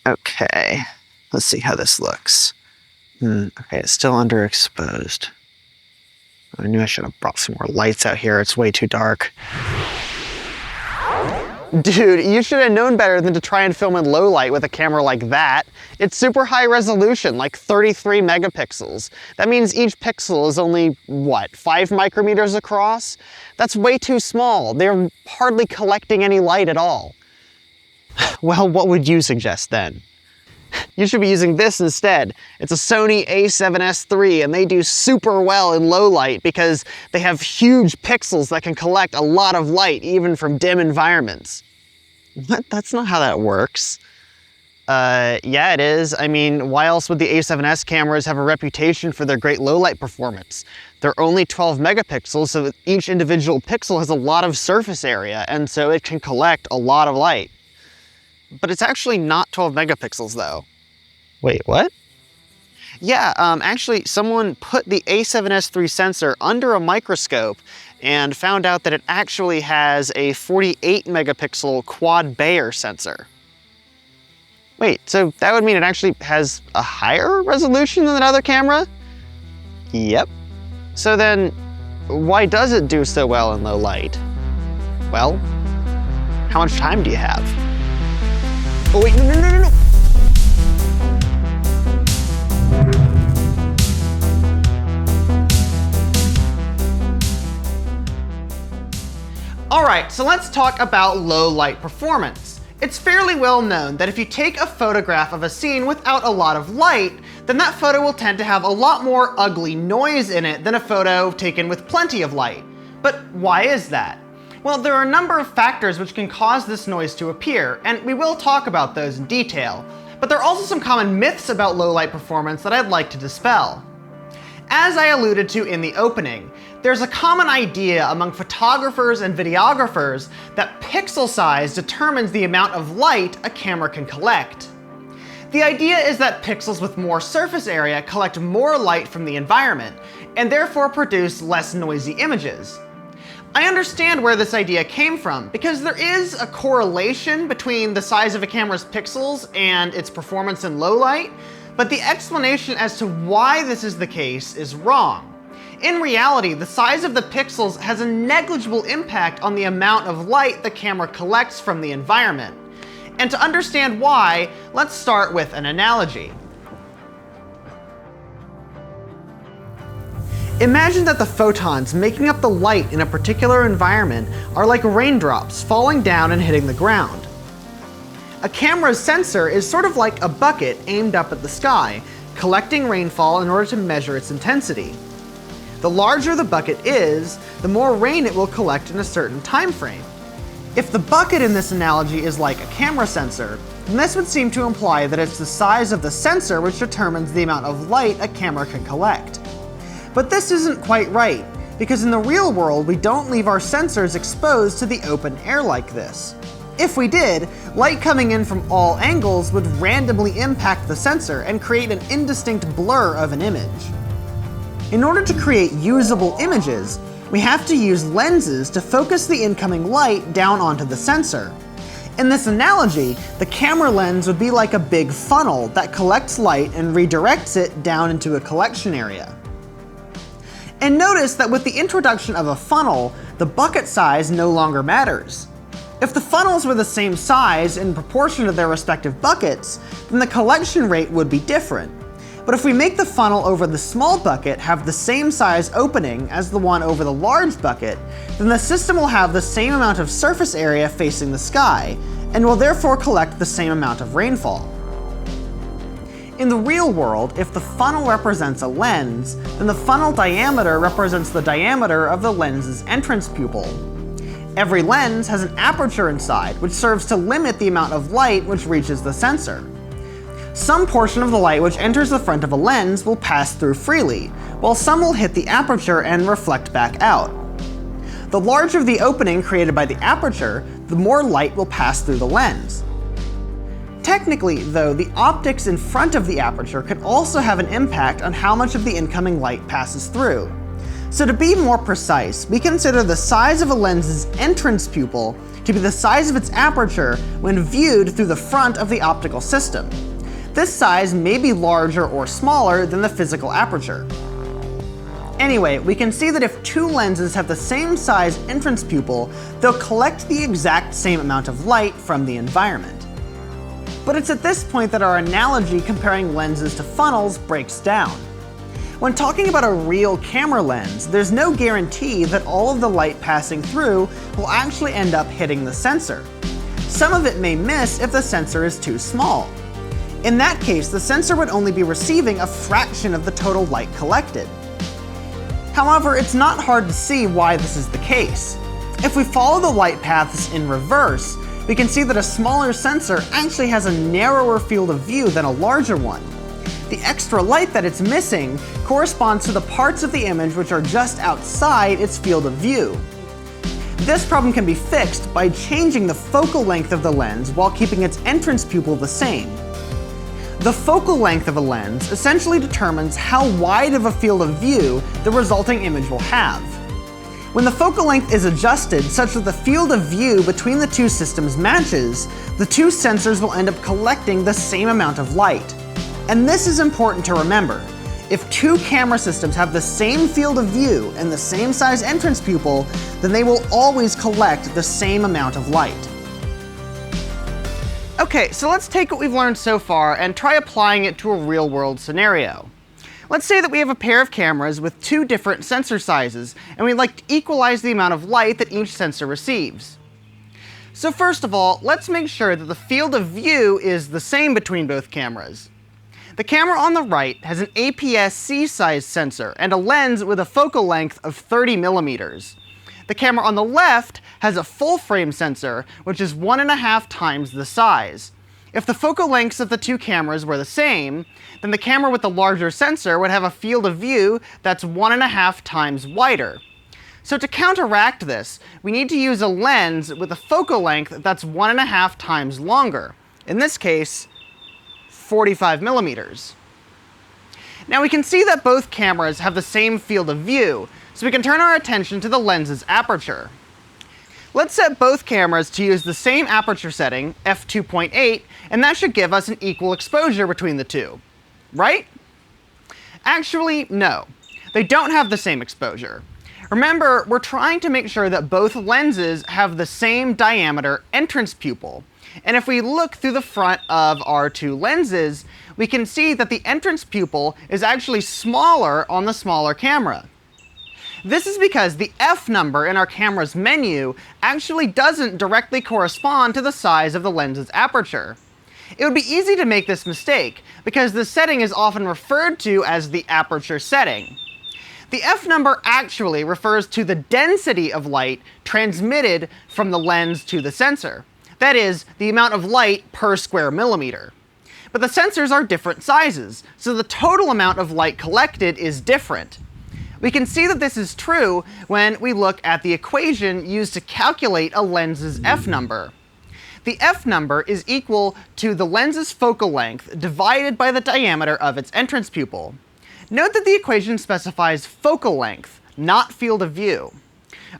Okay, let's see how this looks. Okay, it's still underexposed. I knew I should have brought some more lights out here. It's way too dark. Dude, you should have known better than to try and film in low light with a camera like that. It's super high resolution, like 33 megapixels. That means each pixel is only, what, 5 micrometers across? That's way too small. They're hardly collecting any light at all. Well, what would you suggest then? You should be using this instead. It's a Sony a7S III, and they do super well in low light because they have huge pixels that can collect a lot of light even from dim environments. What? That's not how that works. Yeah, it is. I mean, why else would the a7S cameras have a reputation for their great low light performance? They're only 12 megapixels, so each individual pixel has a lot of surface area, and so it can collect a lot of light. But it's actually not 12 megapixels though. Wait, what? Yeah, actually someone put the a7S III sensor under a microscope and found out that it actually has a 48 megapixel quad Bayer sensor. Wait, so that would mean it actually has a higher resolution than that other camera? Yep. So then, why does it do so well in low light? Well, how much time do you have? Oh wait, no. Alright, so let's talk about low light performance. It's fairly well known that if you take a photograph of a scene without a lot of light, then that photo will tend to have a lot more ugly noise in it than a photo taken with plenty of light. But why is that? Well, there are a number of factors which can cause this noise to appear, and we will talk about those in detail. But there are also some common myths about low light performance that I'd like to dispel. As I alluded to in the opening, there's a common idea among photographers and videographers that pixel size determines the amount of light a camera can collect. The idea is that pixels with more surface area collect more light from the environment, and therefore produce less noisy images. I understand where this idea came from, because there is a correlation between the size of a camera's pixels and its performance in low light, but the explanation as to why this is the case is wrong. In reality, the size of the pixels has a negligible impact on the amount of light the camera collects from the environment. And to understand why, let's start with an analogy. Imagine that the photons making up the light in a particular environment are like raindrops falling down and hitting the ground. A camera's sensor is sort of like a bucket aimed up at the sky, collecting rainfall in order to measure its intensity. The larger the bucket is, the more rain it will collect in a certain time frame. If the bucket in this analogy is like a camera sensor, then this would seem to imply that it's the size of the sensor which determines the amount of light a camera can collect. But this isn't quite right, because in the real world we don't leave our sensors exposed to the open air like this. If we did, light coming in from all angles would randomly impact the sensor and create an indistinct blur of an image. In order to create usable images, we have to use lenses to focus the incoming light down onto the sensor. In this analogy, the camera lens would be like a big funnel that collects light and redirects it down into a collection area. And notice that with the introduction of a funnel, the bucket size no longer matters. If the funnels were the same size in proportion to their respective buckets, then the collection rate would be different. But if we make the funnel over the small bucket have the same size opening as the one over the large bucket, then the system will have the same amount of surface area facing the sky, and will therefore collect the same amount of rainfall. In the real world, if the funnel represents a lens, then the funnel diameter represents the diameter of the lens's entrance pupil. Every lens has an aperture inside, which serves to limit the amount of light which reaches the sensor. Some portion of the light which enters the front of a lens will pass through freely, while some will hit the aperture and reflect back out. The larger the opening created by the aperture, the more light will pass through the lens. Technically, though, the optics in front of the aperture can also have an impact on how much of the incoming light passes through. So to be more precise, we consider the size of a lens's entrance pupil to be the size of its aperture when viewed through the front of the optical system. This size may be larger or smaller than the physical aperture. Anyway, we can see that if two lenses have the same size entrance pupil, they'll collect the exact same amount of light from the environment. But it's at this point that our analogy comparing lenses to funnels breaks down. When talking about a real camera lens, there's no guarantee that all of the light passing through will actually end up hitting the sensor. Some of it may miss if the sensor is too small. In that case, the sensor would only be receiving a fraction of the total light collected. However, it's not hard to see why this is the case. If we follow the light paths in reverse, we can see that a smaller sensor actually has a narrower field of view than a larger one. The extra light that it's missing corresponds to the parts of the image which are just outside its field of view. This problem can be fixed by changing the focal length of the lens while keeping its entrance pupil the same. The focal length of a lens essentially determines how wide of a field of view the resulting image will have. When the focal length is adjusted such that the field of view between the two systems matches, the two sensors will end up collecting the same amount of light. And this is important to remember. If two camera systems have the same field of view and the same size entrance pupil, then they will always collect the same amount of light. Okay, so let's take what we've learned so far and try applying it to a real-world scenario. Let's say that we have a pair of cameras with two different sensor sizes, and we'd like to equalize the amount of light that each sensor receives. So first of all, let's make sure that the field of view is the same between both cameras. The camera on the right has an APS-C size sensor and a lens with a focal length of 30 millimeters. The camera on the left has a full-frame sensor, which is 1.5 times the size. If the focal lengths of the two cameras were the same, then the camera with the larger sensor would have a field of view that's 1.5 times wider. So to counteract this, we need to use a lens with a focal length that's 1.5 times longer. In this case, 45 millimeters. Now we can see that both cameras have the same field of view, so we can turn our attention to the lens's aperture. Let's set both cameras to use the same aperture setting, f2.8, and that should give us an equal exposure between the two. Right? Actually, no. They don't have the same exposure. Remember, we're trying to make sure that both lenses have the same diameter entrance pupil. And if we look through the front of our two lenses, we can see that the entrance pupil is actually smaller on the smaller camera. This is because the F number in our camera's menu actually doesn't directly correspond to the size of the lens's aperture. It would be easy to make this mistake, because this setting is often referred to as the aperture setting. The F number actually refers to the density of light transmitted from the lens to the sensor. That is, the amount of light per square millimeter. But the sensors are different sizes, so the total amount of light collected is different. We can see that this is true when we look at the equation used to calculate a lens's F number. The F number is equal to the lens's focal length divided by the diameter of its entrance pupil. Note that the equation specifies focal length, not field of view.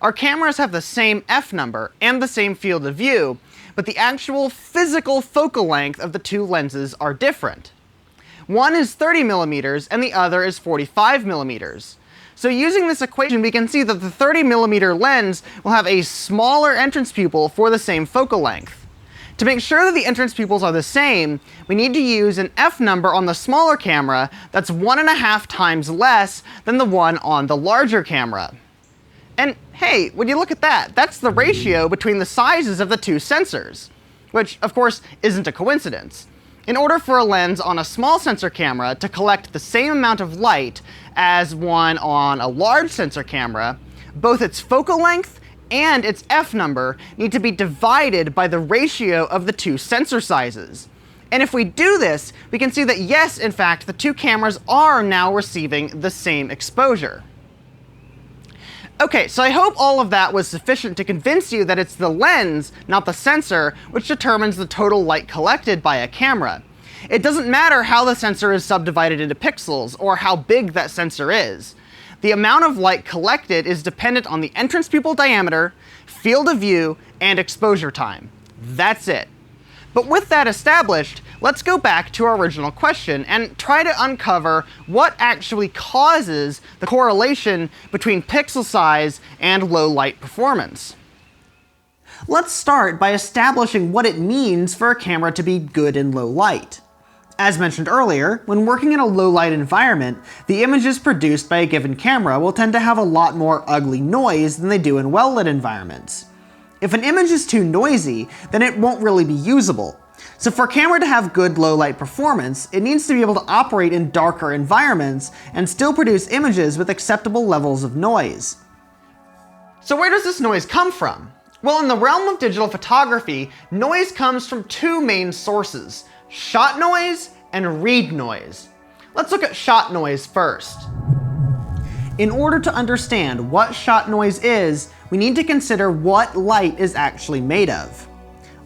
Our cameras have the same F number and the same field of view, but the actual physical focal length of the two lenses are different. One is 30 millimeters and the other is 45 millimeters. So using this equation, we can see that the 30 millimeter lens will have a smaller entrance pupil for the same focal length. To make sure that the entrance pupils are the same, we need to use an F number on the smaller camera that's 1.5 times less than the one on the larger camera. And hey, would you look at that? That's the ratio between the sizes of the two sensors, which of course isn't a coincidence. In order for a lens on a small sensor camera to collect the same amount of light as one on a large sensor camera, both its focal length and its F number need to be divided by the ratio of the two sensor sizes. And if we do this, we can see that yes, in fact, the two cameras are now receiving the same exposure. Okay, so I hope all of that was sufficient to convince you that it's the lens, not the sensor, which determines the total light collected by a camera. It doesn't matter how the sensor is subdivided into pixels or how big that sensor is. The amount of light collected is dependent on the entrance pupil diameter, field of view, and exposure time. That's it. But with that established, let's go back to our original question and try to uncover what actually causes the correlation between pixel size and low light performance. Let's start by establishing what it means for a camera to be good in low light. As mentioned earlier, when working in a low light environment, the images produced by a given camera will tend to have a lot more ugly noise than they do in well lit environments. If an image is too noisy, then it won't really be usable. So for a camera to have good low light performance, it needs to be able to operate in darker environments and still produce images with acceptable levels of noise. So where does this noise come from? Well, in the realm of digital photography, noise comes from two main sources: shot noise and read noise. Let's look at shot noise first. In order to understand what shot noise is, we need to consider what light is actually made of.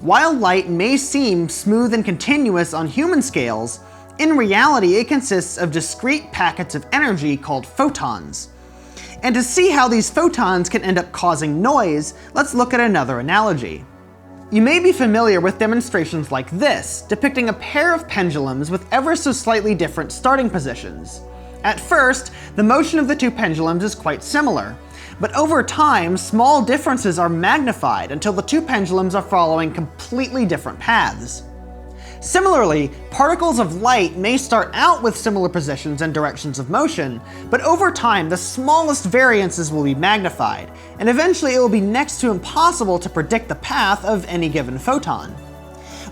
While light may seem smooth and continuous on human scales, in reality it consists of discrete packets of energy called photons. And to see how these photons can end up causing noise, let's look at another analogy. You may be familiar with demonstrations like this, depicting a pair of pendulums with ever so slightly different starting positions. At first, the motion of the two pendulums is quite similar, but over time, small differences are magnified until the two pendulums are following completely different paths. Similarly, particles of light may start out with similar positions and directions of motion, but over time the smallest variances will be magnified, and eventually it will be next to impossible to predict the path of any given photon.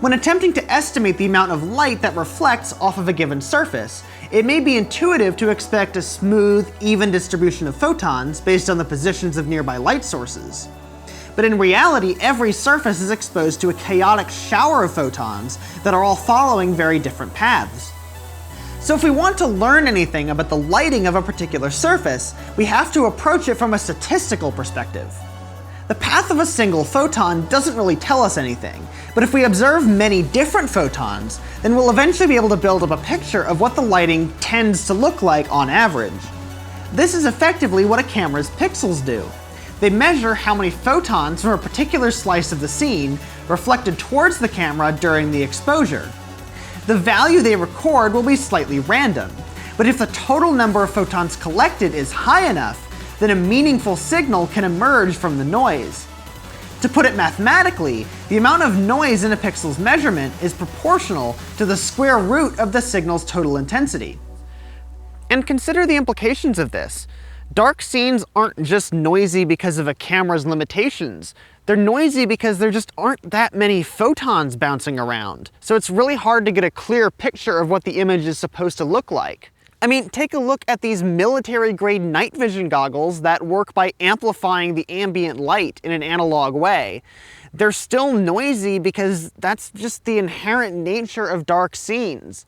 When attempting to estimate the amount of light that reflects off of a given surface, it may be intuitive to expect a smooth, even distribution of photons based on the positions of nearby light sources. But in reality, every surface is exposed to a chaotic shower of photons that are all following very different paths. So if we want to learn anything about the lighting of a particular surface, we have to approach it from a statistical perspective. The path of a single photon doesn't really tell us anything, but if we observe many different photons, then we'll eventually be able to build up a picture of what the lighting tends to look like on average. This is effectively what a camera's pixels do. They measure how many photons from a particular slice of the scene reflected towards the camera during the exposure. The value they record will be slightly random, but if the total number of photons collected is high enough, then a meaningful signal can emerge from the noise. To put it mathematically, the amount of noise in a pixel's measurement is proportional to the square root of the signal's total intensity. And consider the implications of this. Dark scenes aren't just noisy because of a camera's limitations. They're noisy because there just aren't that many photons bouncing around. So it's really hard to get a clear picture of what the image is supposed to look like. I mean, take a look at these military-grade night vision goggles that work by amplifying the ambient light in an analog way. They're still noisy because that's just the inherent nature of dark scenes.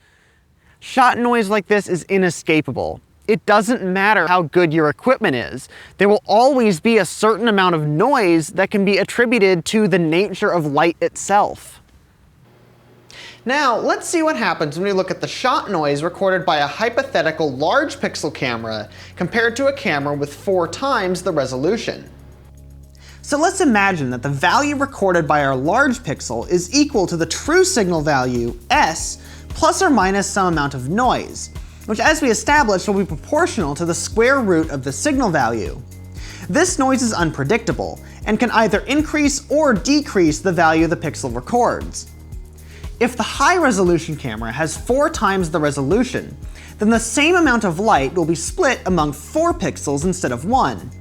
Shot noise like this is inescapable. It doesn't matter how good your equipment is. There will always be a certain amount of noise that can be attributed to the nature of light itself. Now, let's see what happens when we look at the shot noise recorded by a hypothetical large pixel camera compared to a camera with 4 times the resolution. So let's imagine that the value recorded by our large pixel is equal to the true signal value, S, plus or minus some amount of noise, which, as we established, will be proportional to the square root of the signal value. This noise is unpredictable and can either increase or decrease the value the pixel records. If the high-resolution camera has 4 times the resolution, then the same amount of light will be split among 4 pixels instead of 1.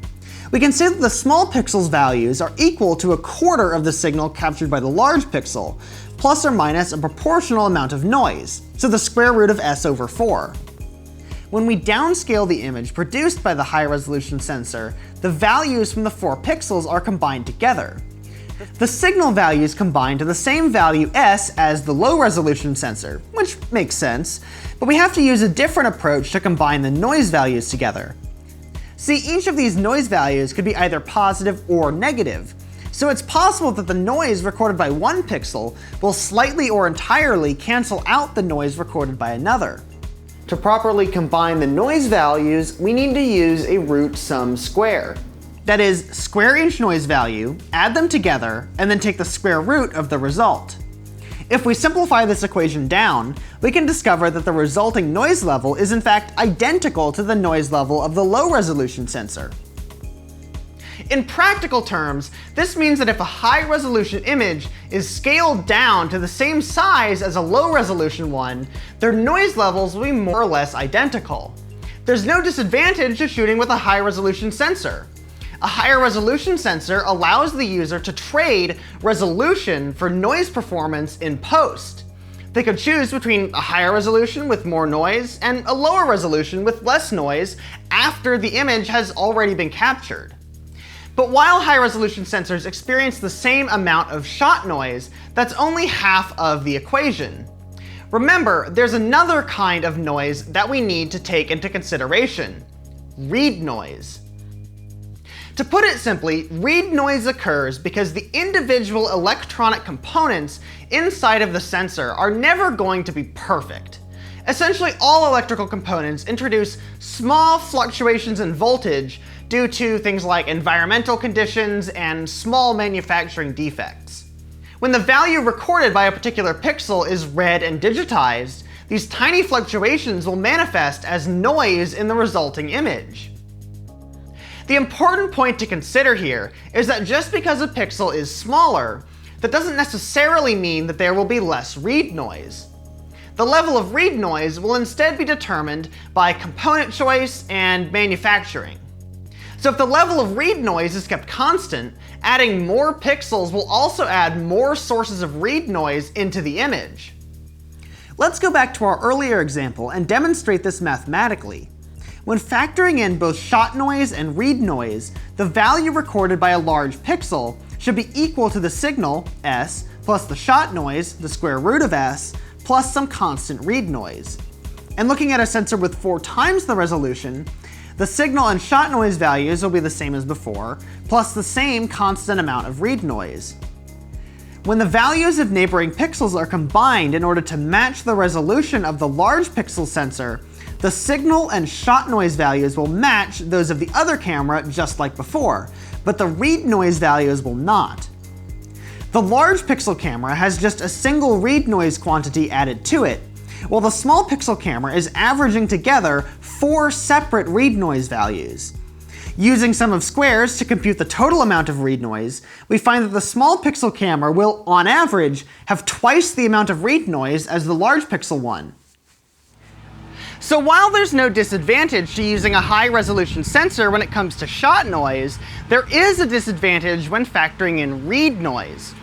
We can say that the small pixel's values are equal to a quarter of the signal captured by the large pixel, plus or minus a proportional amount of noise, so the square root of S over 4. When we downscale the image produced by the high-resolution sensor, the values from the 4 pixels are combined together. The signal values combine to the same value S as the low-resolution sensor, which makes sense, but we have to use a different approach to combine the noise values together. See, each of these noise values could be either positive or negative, so it's possible that the noise recorded by one pixel will slightly or entirely cancel out the noise recorded by another. To properly combine the noise values, we need to use a root sum square. That is, square each noise value, add them together, and then take the square root of the result. If we simplify this equation down, we can discover that the resulting noise level is in fact identical to the noise level of the low-resolution sensor. In practical terms, this means that if a high-resolution image is scaled down to the same size as a low-resolution one, their noise levels will be more or less identical. There's no disadvantage to shooting with a high-resolution sensor. A higher resolution sensor allows the user to trade resolution for noise performance in post. They could choose between a higher resolution with more noise and a lower resolution with less noise after the image has already been captured. But while high-resolution sensors experience the same amount of shot noise, that's only half of the equation. Remember, there's another kind of noise that we need to take into consideration: read noise. To put it simply, read noise occurs because the individual electronic components inside of the sensor are never going to be perfect. Essentially, all electrical components introduce small fluctuations in voltage due to things like environmental conditions and small manufacturing defects. When the value recorded by a particular pixel is read and digitized, these tiny fluctuations will manifest as noise in the resulting image. The important point to consider here is that just because a pixel is smaller, that doesn't necessarily mean that there will be less read noise. The level of read noise will instead be determined by component choice and manufacturing. So if the level of read noise is kept constant, adding more pixels will also add more sources of read noise into the image. Let's go back to our earlier example and demonstrate this mathematically. When factoring in both shot noise and read noise, the value recorded by a large pixel should be equal to the signal, S, plus the shot noise, the square root of S, plus some constant read noise. And looking at a sensor with 4 times the resolution, the signal and shot noise values will be the same as before, plus the same constant amount of read noise. When the values of neighboring pixels are combined in order to match the resolution of the large pixel sensor, the signal and shot noise values will match those of the other camera just like before, but the read noise values will not. The large pixel camera has just a single read noise quantity added to it, while the small pixel camera is averaging together 4 separate read noise values. Using sum of squares to compute the total amount of read noise, we find that the small pixel camera will, on average, have twice the amount of read noise as the large pixel one. So while there's no disadvantage to using a high-resolution sensor when it comes to shot noise, there is a disadvantage when factoring in read noise.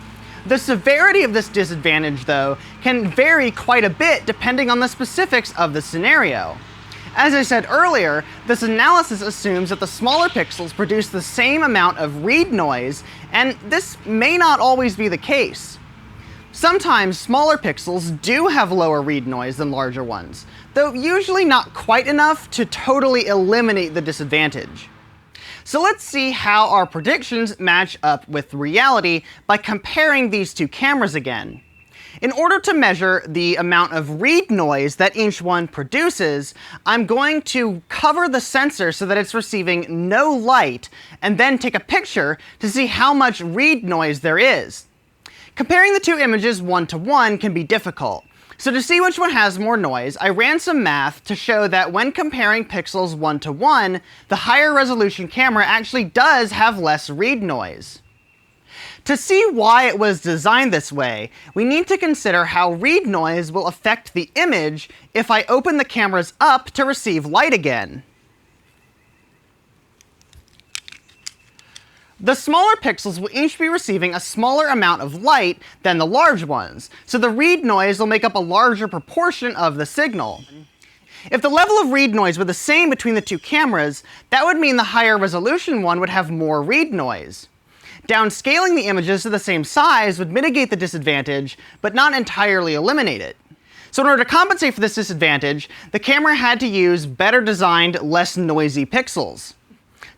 The severity of this disadvantage, though, can vary quite a bit depending on the specifics of the scenario. As I said earlier, this analysis assumes that the smaller pixels produce the same amount of read noise, and this may not always be the case. Sometimes smaller pixels do have lower read noise than larger ones, though usually not quite enough to totally eliminate the disadvantage. So let's see how our predictions match up with reality by comparing these two cameras again. In order to measure the amount of read noise that each one produces, I'm going to cover the sensor so that it's receiving no light, and then take a picture to see how much read noise there is. Comparing the two images one-to-one can be difficult. So to see which one has more noise, I ran some math to show that when comparing pixels one-to-one, the higher resolution camera actually does have less read noise. To see why it was designed this way, we need to consider how read noise will affect the image if I open the cameras up to receive light again. The smaller pixels will each be receiving a smaller amount of light than the large ones, so the read noise will make up a larger proportion of the signal. If the level of read noise were the same between the two cameras, that would mean the higher resolution one would have more read noise. Downscaling the images to the same size would mitigate the disadvantage, but not entirely eliminate it. So in order to compensate for this disadvantage, the camera had to use better designed, less noisy pixels.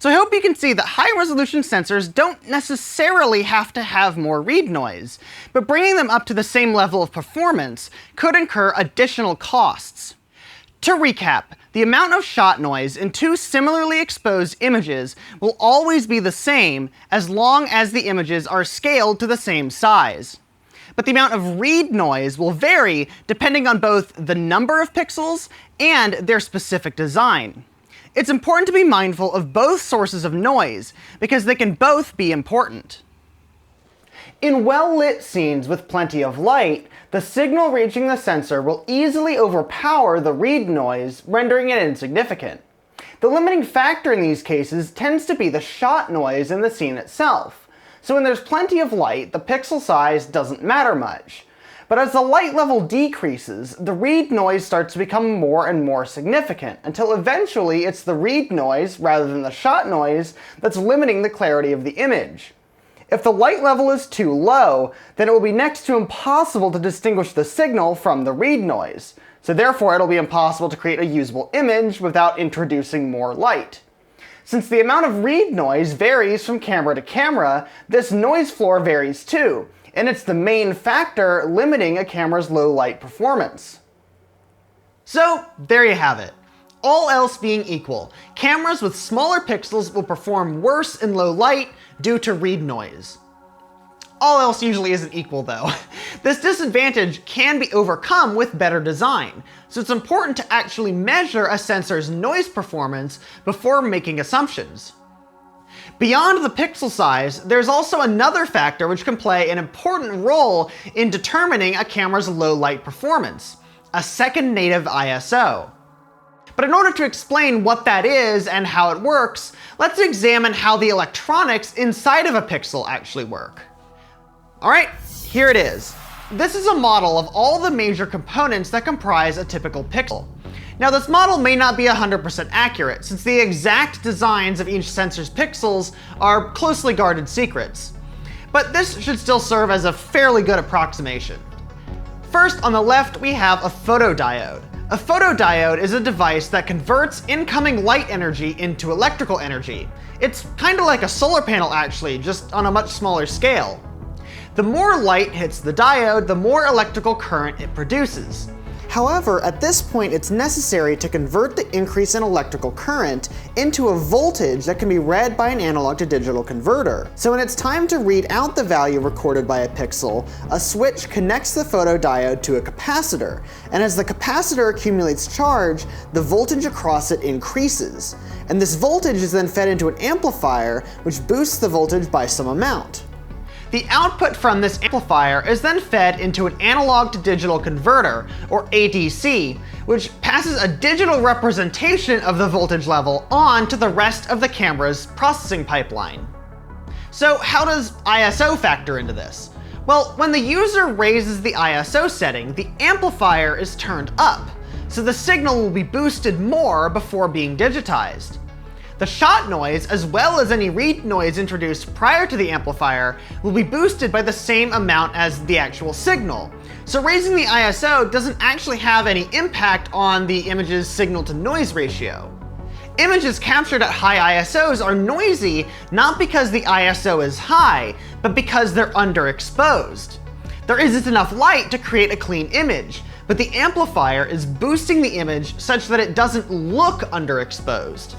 So I hope you can see that high-resolution sensors don't necessarily have to have more read noise, but bringing them up to the same level of performance could incur additional costs. To recap, the amount of shot noise in two similarly exposed images will always be the same as long as the images are scaled to the same size. But the amount of read noise will vary depending on both the number of pixels and their specific design. It's important to be mindful of both sources of noise because they can both be important. In well-lit scenes with plenty of light, the signal reaching the sensor will easily overpower the read noise, rendering it insignificant. The limiting factor in these cases tends to be the shot noise in the scene itself. So when there's plenty of light, the pixel size doesn't matter much. But as the light level decreases, the read noise starts to become more and more significant, until eventually it's the read noise, rather than the shot noise, that's limiting the clarity of the image. If the light level is too low, then it will be next to impossible to distinguish the signal from the read noise. So therefore it'll be impossible to create a usable image without introducing more light. Since the amount of read noise varies from camera to camera, this noise floor varies too, and it's the main factor limiting a camera's low light performance. So there you have it. All else being equal, cameras with smaller pixels will perform worse in low light due to read noise. All else usually isn't equal though. This disadvantage can be overcome with better design, so it's important to actually measure a sensor's noise performance before making assumptions. Beyond the pixel size, there's also another factor which can play an important role in determining a camera's low light performance: a second native ISO. But in order to explain what that is and how it works, let's examine how the electronics inside of a pixel actually work. Alright, here it is. This is a model of all the major components that comprise a typical pixel. Now this model may not be 100% accurate, since the exact designs of each sensor's pixels are closely guarded secrets. But this should still serve as a fairly good approximation. First, on the left, we have a photodiode. A photodiode is a device that converts incoming light energy into electrical energy. It's kind of like a solar panel actually, just on a much smaller scale. The more light hits the diode, the more electrical current it produces. However, at this point it's necessary to convert the increase in electrical current into a voltage that can be read by an analog to digital converter. So when it's time to read out the value recorded by a pixel, a switch connects the photodiode to a capacitor, and as the capacitor accumulates charge, the voltage across it increases. And this voltage is then fed into an amplifier, which boosts the voltage by some amount. The output from this amplifier is then fed into an analog to digital converter, or ADC, which passes a digital representation of the voltage level on to the rest of the camera's processing pipeline. So how does ISO factor into this? Well, when the user raises the ISO setting, the amplifier is turned up, so the signal will be boosted more before being digitized. The shot noise, as well as any read noise introduced prior to the amplifier, will be boosted by the same amount as the actual signal. So raising the ISO doesn't actually have any impact on the image's signal-to-noise ratio. Images captured at high ISOs are noisy not because the ISO is high, but because they're underexposed. There isn't enough light to create a clean image, but the amplifier is boosting the image such that it doesn't look underexposed.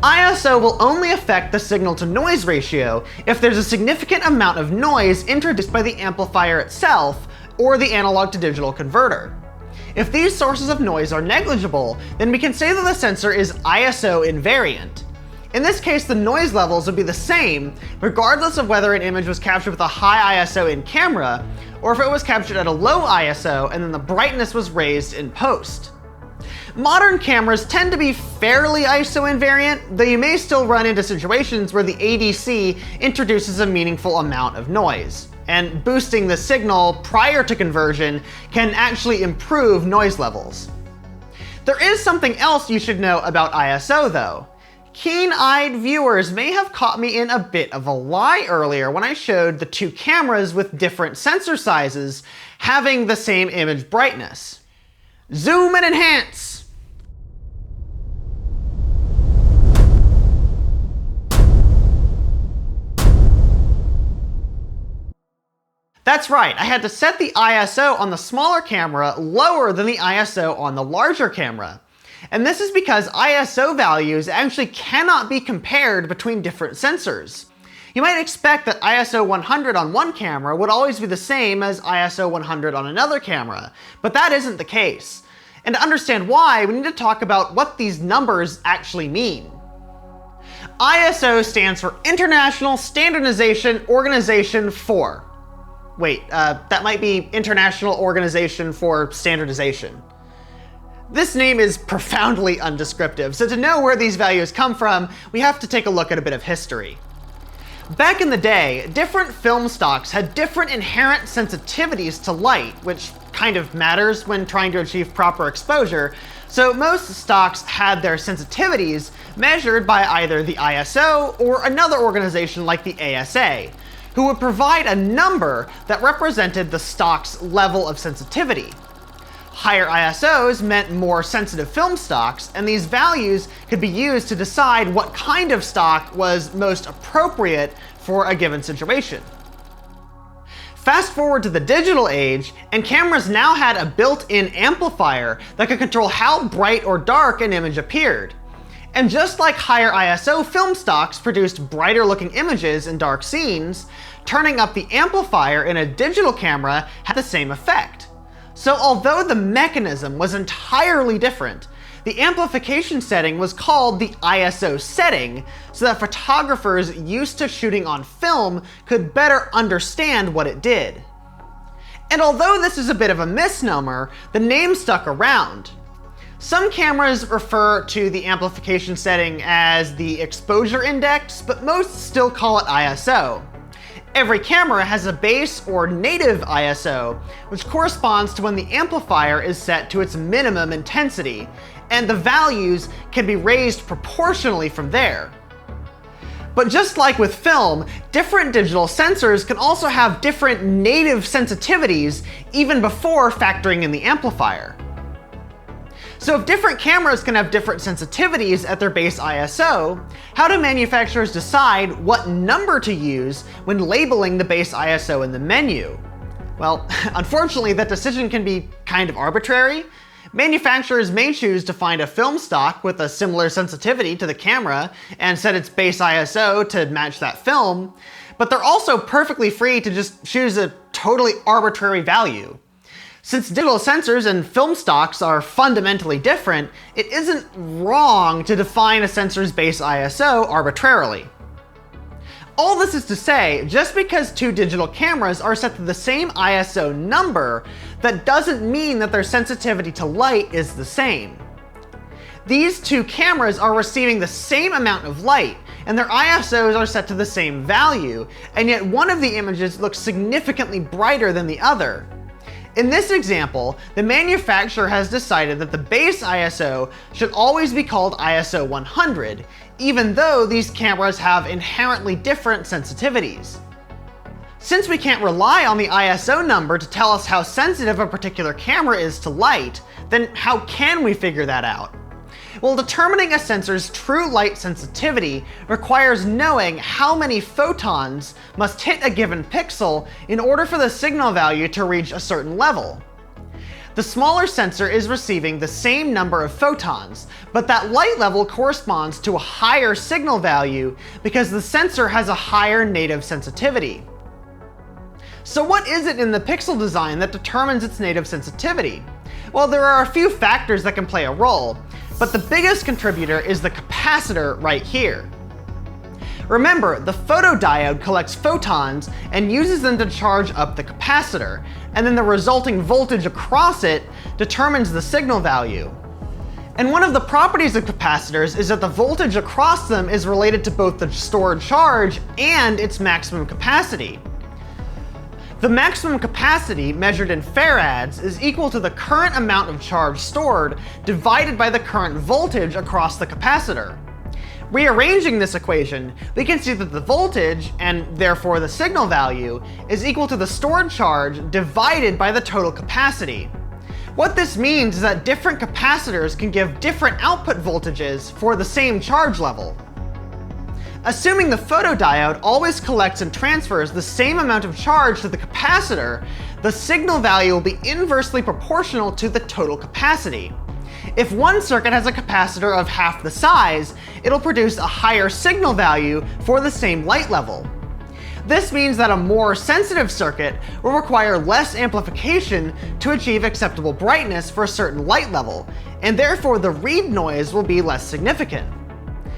ISO will only affect the signal-to-noise ratio if there's a significant amount of noise introduced by the amplifier itself or the analog-to-digital converter. If these sources of noise are negligible, then we can say that the sensor is ISO invariant. In this case, the noise levels would be the same regardless of whether an image was captured with a high ISO in camera or if it was captured at a low ISO and then the brightness was raised in post. Modern cameras tend to be fairly ISO invariant, though you may still run into situations where the ADC introduces a meaningful amount of noise, and boosting the signal prior to conversion can actually improve noise levels. There is something else you should know about ISO though. Keen-eyed viewers may have caught me in a bit of a lie earlier when I showed the two cameras with different sensor sizes having the same image brightness. Zoom and enhance! That's right, I had to set the ISO on the smaller camera lower than the ISO on the larger camera. And this is because ISO values actually cannot be compared between different sensors. You might expect that ISO 100 on one camera would always be the same as ISO 100 on another camera, but that isn't the case. And to understand why, we need to talk about what these numbers actually mean. ISO stands for International Standardization Organization 4. Wait, that might be International Organization for Standardization. This name is profoundly undescriptive, so to know where these values come from, we have to take a look at a bit of history. Back in the day, different film stocks had different inherent sensitivities to light, which kind of matters when trying to achieve proper exposure, so most stocks had their sensitivities measured by either the ISO or another organization like the ASA, who would provide a number that represented the stock's level of sensitivity. Higher ISOs meant more sensitive film stocks, and these values could be used to decide what kind of stock was most appropriate for a given situation. Fast forward to the digital age, and cameras now had a built-in amplifier that could control how bright or dark an image appeared. And just like higher ISO film stocks produced brighter looking images in dark scenes, turning up the amplifier in a digital camera had the same effect. So although the mechanism was entirely different, the amplification setting was called the ISO setting, so that photographers used to shooting on film could better understand what it did. And although this is a bit of a misnomer, the name stuck around. Some cameras refer to the amplification setting as the exposure index, but most still call it ISO. Every camera has a base or native ISO, which corresponds to when the amplifier is set to its minimum intensity, and the values can be raised proportionally from there. But just like with film, different digital sensors can also have different native sensitivities even before factoring in the amplifier. So if different cameras can have different sensitivities at their base ISO, how do manufacturers decide what number to use when labeling the base ISO in the menu? Well, unfortunately, that decision can be kind of arbitrary. Manufacturers may choose to find a film stock with a similar sensitivity to the camera and set its base ISO to match that film, but they're also perfectly free to just choose a totally arbitrary value. Since digital sensors and film stocks are fundamentally different, it isn't wrong to define a sensor's base ISO arbitrarily. All this is to say, just because two digital cameras are set to the same ISO number, that doesn't mean that their sensitivity to light is the same. These two cameras are receiving the same amount of light, and their ISOs are set to the same value, and yet one of the images looks significantly brighter than the other. In this example, the manufacturer has decided that the base ISO should always be called ISO 100, even though these cameras have inherently different sensitivities. Since we can't rely on the ISO number to tell us how sensitive a particular camera is to light, then how can we figure that out? Well, determining a sensor's true light sensitivity requires knowing how many photons must hit a given pixel in order for the signal value to reach a certain level. The smaller sensor is receiving the same number of photons, but that light level corresponds to a higher signal value because the sensor has a higher native sensitivity. So what is it in the pixel design that determines its native sensitivity? Well, there are a few factors that can play a role, but the biggest contributor is the capacitor right here. Remember, the photodiode collects photons and uses them to charge up the capacitor, and then the resulting voltage across it determines the signal value. And one of the properties of capacitors is that the voltage across them is related to both the stored charge and its maximum capacity. The maximum capacity, measured in farads, is equal to the current amount of charge stored divided by the current voltage across the capacitor. Rearranging this equation, we can see that the voltage, and therefore the signal value, is equal to the stored charge divided by the total capacity. What this means is that different capacitors can give different output voltages for the same charge level. Assuming the photodiode always collects and transfers the same amount of charge to the capacitor, the signal value will be inversely proportional to the total capacity. If one circuit has a capacitor of half the size, it'll produce a higher signal value for the same light level. This means that a more sensitive circuit will require less amplification to achieve acceptable brightness for a certain light level, and therefore the read noise will be less significant.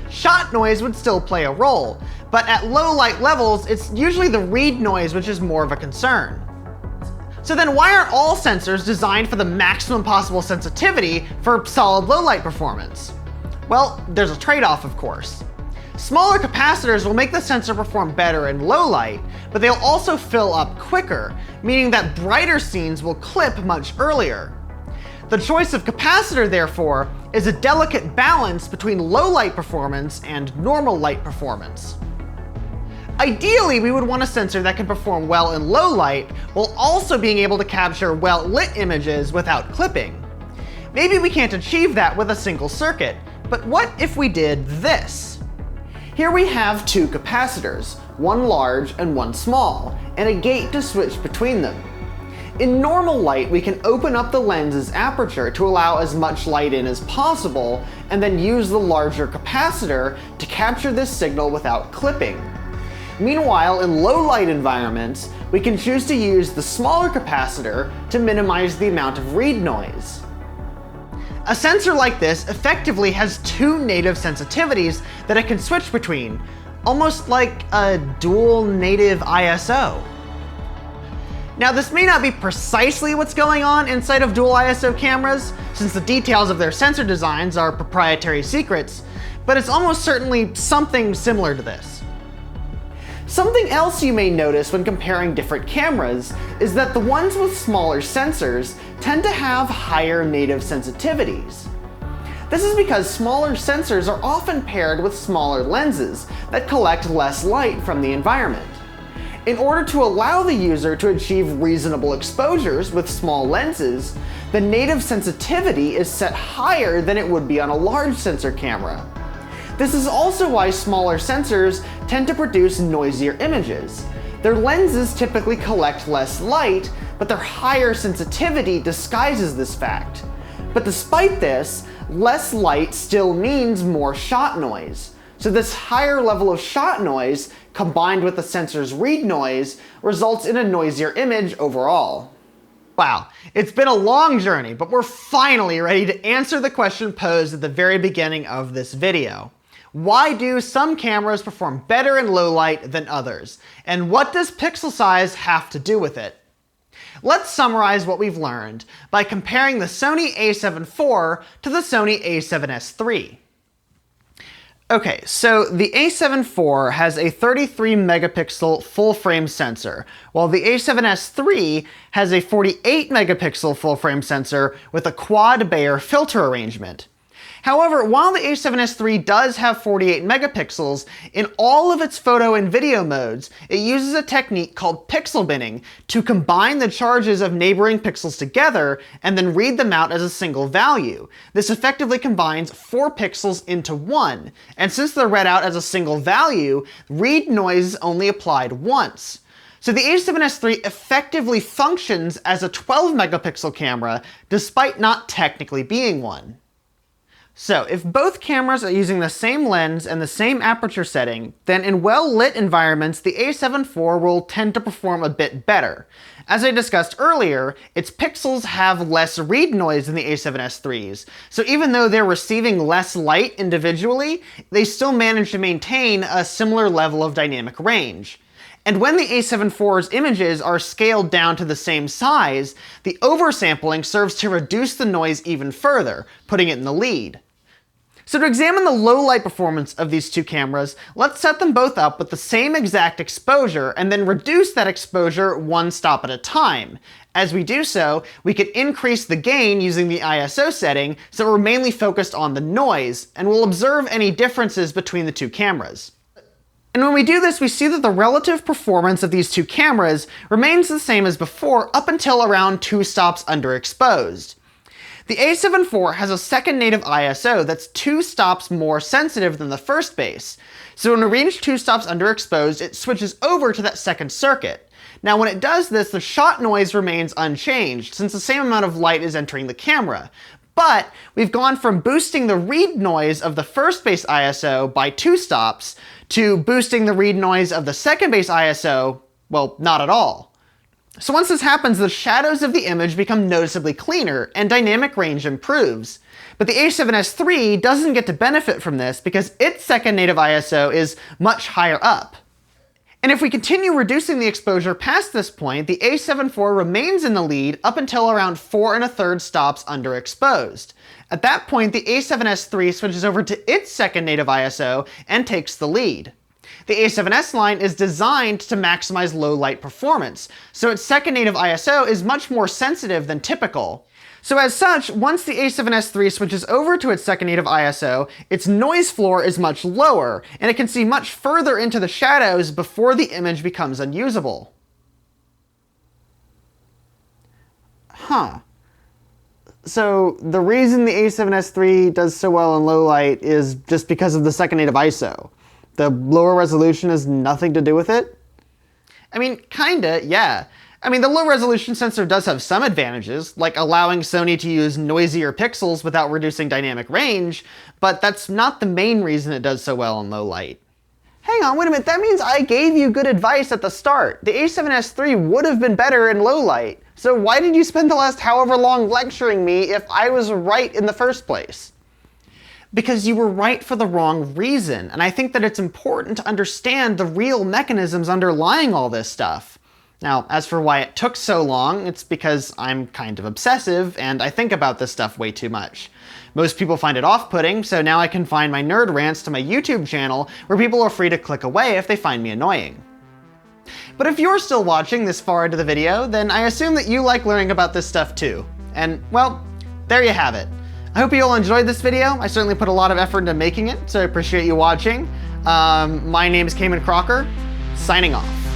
Shot noise would still play a role, but at low light levels, it's usually the read noise which is more of a concern. So then why aren't all sensors designed for the maximum possible sensitivity for solid low light performance? Well, there's a trade-off, of course. Smaller capacitors will make the sensor perform better in low light, but they'll also fill up quicker, meaning that brighter scenes will clip much earlier. The choice of capacitor, therefore, is a delicate balance between low light performance and normal light performance. Ideally, we would want a sensor that can perform well in low light while also being able to capture well-lit images without clipping. Maybe we can't achieve that with a single circuit, but what if we did this? Here we have two capacitors, one large and one small, and a gate to switch between them. In normal light, we can open up the lens's aperture to allow as much light in as possible, and then use the larger capacitor to capture this signal without clipping. Meanwhile, in low light environments, we can choose to use the smaller capacitor to minimize the amount of read noise. A sensor like this effectively has two native sensitivities that it can switch between, almost like a dual native ISO. Now, this may not be precisely what's going on inside of dual ISO cameras, since the details of their sensor designs are proprietary secrets, but it's almost certainly something similar to this. Something else you may notice when comparing different cameras is that the ones with smaller sensors tend to have higher native sensitivities. This is because smaller sensors are often paired with smaller lenses that collect less light from the environment. In order to allow the user to achieve reasonable exposures with small lenses, the native sensitivity is set higher than it would be on a large sensor camera. This is also why smaller sensors tend to produce noisier images. Their lenses typically collect less light, but their higher sensitivity disguises this fact. But despite this, less light still means more shot noise. So this higher level of shot noise, combined with the sensor's read noise, results in a noisier image overall. Wow, it's been a long journey, but we're finally ready to answer the question posed at the very beginning of this video. Why do some cameras perform better in low light than others? And what does pixel size have to do with it? Let's summarize what we've learned by comparing the Sony a7 IV to the Sony a7S III. Okay, so the a7 IV has a 33 megapixel full frame sensor, while the a7S III has a 48 megapixel full frame sensor with a quad Bayer filter arrangement. However, while the a7S III does have 48 megapixels, in all of its photo and video modes, it uses a technique called pixel binning to combine the charges of neighboring pixels together and then read them out as a single value. This effectively combines 4 pixels into 1, and since they're read out as a single value, read noise is only applied once. So the a7S III effectively functions as a 12 megapixel camera, despite not technically being one. So, if both cameras are using the same lens and the same aperture setting, then in well-lit environments, the a7 IV will tend to perform a bit better. As I discussed earlier, its pixels have less read noise than the a7S III's, so even though they're receiving less light individually, they still manage to maintain a similar level of dynamic range. And when the a7 IV's images are scaled down to the same size, the oversampling serves to reduce the noise even further, putting it in the lead. So to examine the low light performance of these two cameras, let's set them both up with the same exact exposure and then reduce that exposure one stop at a time. As we do so, we could increase the gain using the ISO setting so we're mainly focused on the noise, and we'll observe any differences between the two cameras. And when we do this, we see that the relative performance of these two cameras remains the same as before up until around 2 stops underexposed. The A7 IV has a second native ISO that's 2 stops more sensitive than the first base. So when we reach 2 stops underexposed, it switches over to that second circuit. Now when it does this, the shot noise remains unchanged, since the same amount of light is entering the camera. But we've gone from boosting the read noise of the first base ISO by 2 stops to boosting the read noise of the second base ISO, well, not at all. So once this happens, the shadows of the image become noticeably cleaner, and dynamic range improves. But the A7S III doesn't get to benefit from this because its second native ISO is much higher up. And if we continue reducing the exposure past this point, the A7 IV remains in the lead up until around 4 1/3 stops underexposed. At that point, the A7S III switches over to its second native ISO and takes the lead. The A7S line is designed to maximize low light performance, so its second native ISO is much more sensitive than typical. So as such, once the A7S III switches over to its second native ISO, its noise floor is much lower, and it can see much further into the shadows before the image becomes unusable. Huh. So the reason the A7S III does so well in low light is just because of the second native ISO. The lower resolution has nothing to do with it? I mean, kinda, yeah. I mean, the low resolution sensor does have some advantages, like allowing Sony to use noisier pixels without reducing dynamic range, but that's not the main reason it does so well in low light. Hang on, wait a minute, that means I gave you good advice at the start. The A7S III would have been better in low light, so why did you spend the last however long lecturing me if I was right in the first place? Because you were right for the wrong reason, and I think that it's important to understand the real mechanisms underlying all this stuff. Now, as for why it took so long, it's because I'm kind of obsessive, and I think about this stuff way too much. Most people find it off-putting, so now I confine my nerd rants to my YouTube channel, where people are free to click away if they find me annoying. But if you're still watching this far into the video, then I assume that you like learning about this stuff too. And, well, there you have it. I hope you all enjoyed this video. I certainly put a lot of effort into making it, so I appreciate you watching. My name is Cayman Crocker, signing off.